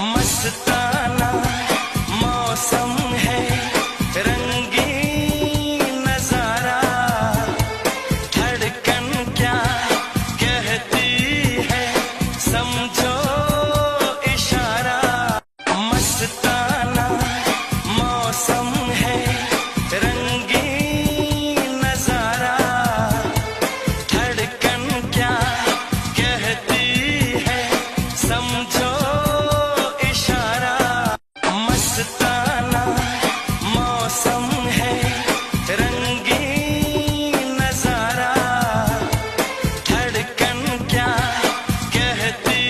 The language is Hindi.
मस्ताना मौसम है, रंगीन नजारा, धड़कन क्या कहती है समझो इशारा। मस्ताना मौसम है, रंगीन नजारा, धड़कन क्या कहती है समझो इशारा। मस्ताना मौसम है, रंगीन नजारा, धड़कन क्या कहती